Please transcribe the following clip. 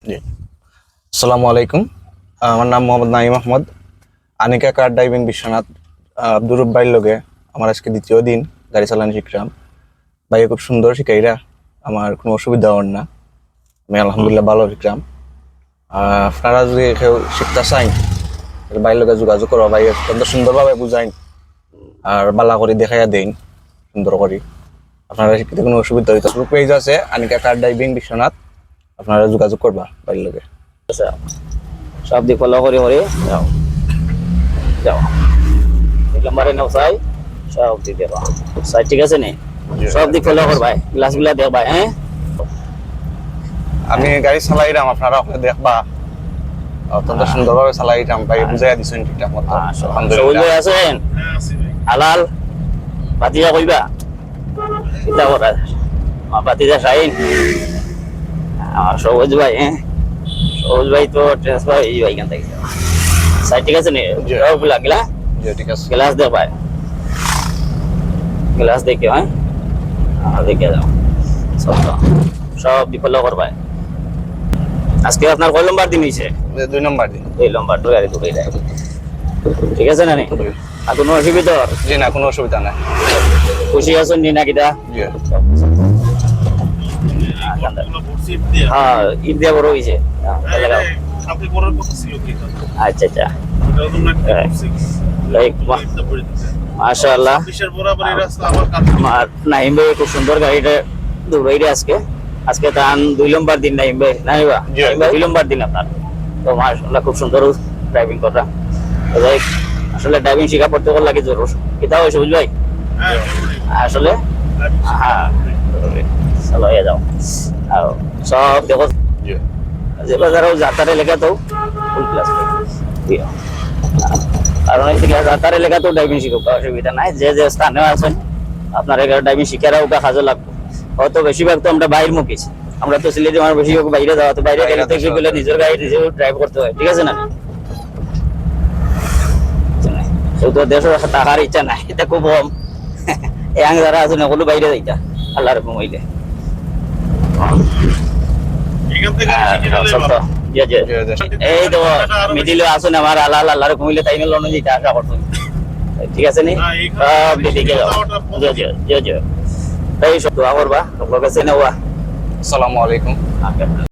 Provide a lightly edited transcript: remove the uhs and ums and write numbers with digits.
জি। আসসালামু আলাইকুম। আমার নাম মোহাম্মদ নাঈম আহমদ। আনিকা কার ড্রাইভিং বিশ্বনাথ। আব্দুর রব ভাইয়ের লগে আমার আজকে দ্বিতীয় দিন গাড়ি চালানো শিখলাম। ভাই খুব সুন্দর শিখাইরা, আমার কোনো অসুবিধা হওয়ার না। আমি আলহামদুলিল্লাহ ভালো শিখলাম। আপনারা যদি কেউ শিখতে চাই ভাইয়ের লগে যোগাযোগ করো। ভাই অত্যন্ত সুন্দরভাবে বুঝাইন আর বালা করে দেখাইয়া দেন সুন্দর করে। আপনারা শিখতে কোনো অসুবিধা হইতে পেজ আছে আনিকা কার ড্রাইভিং বিশ্বনাথ, আপনারা যোগাযোগ করবা ভাইয়ের লগে। সব দিক ফলো করে করে যাও যাও এক নম্বরে নাও চাই সব দিক দেবা সাই ঠিক আছে নে সব দিক ফলো কর ভাই গ্লাসগুলা দেখ ভাই হ্যাঁ আমি গাড়ি চালাইলাম, আপনারা ওখানে দেখবা অত্যন্ত সুন্দরভাবে চালাইলাম। ভাই বুঝাইয়া দিছেন ঠিকঠাক মতো সবুজ আছেন হালাল পাতিজা কইবা চিন্তা করা পাতিজা শাহিন আমার সবুজ ভাই হ্যাঁ সবুজ ভাই তো ট্রান্সফার এই ভাই থেকে সাই ঠিক আছে নে সবগুলা গিলা জি ঠিক আছে। গ্লাস দে ভাই গ্লাস দেখে হ্যাঁ দেখে যাও সব বিফল কর ভাই আজকে আপনার কয় নম্বর দিন হয়েছে 2 নম্বর দিন। 2 নম্বর তো গাড়ি দুটোই যায় ঠিক আছে না নি আর কোনো অসুবিধা জি না, কোনো অসুবিধা নাই। খুশি আছেন নি না কিটা জি হ্যাঁ ঈদ দিয়ে বড় হয়েছে আচ্ছা আচ্ছা মাশাআল্লাহ আমার নাইম ভাই খুব সুন্দর গাড়িটা দৌড়াইরে আজকে আজকে তার 2 নম্বর দিন নাইম ভাই নাইম ভাই 2 নম্বর দিন আপনার তো মাশাআল্লাহ খুব সুন্দর ড্রাইভিং করা আসলে ড্রাইভিং শেখা পড়তে গেলে লাগে জরুর কিতা হয় সবুজ ভাই আসলে হ্যাঁ চলো এ যাও সব দেখো জি যে বাজারেও যাতার এলাকা তো ফুল ক্লাস কারণ যাতার এলাকা তো ড্রাইভিং শিখুক অসুবিধা নাই যে যে স্থানে আছেন আপনার এখানে ড্রাইভিং শিখারা ওটা কাজে লাগবে হয়তো বেশিরভাগ তো আমরা বাইরের মুখিস আমরা তো সিলেটে আমার বেশিরভাগ বাইরে যাওয়া তো বাইরে গেলে তো গেলে নিজের গাড়ি নিজে ড্রাইভ করতে হয় ঠিক আছে না তো দেশের টাকার ইচ্ছা নাই এটা খুব কম এং যারা আছে সকলো বাইরে যাইতা আল্লাহর কমাইলে এই তো মিডিলে আসুন আমার আল্লাহ আল্লাহর কমাইলে তাই লোন যেটা আশা করতো ঠিক আছে নি সব দিকে যাও এই সব দোয়া করবা লোক কাছে নেওয়া। আসসালামু আলাইকুম।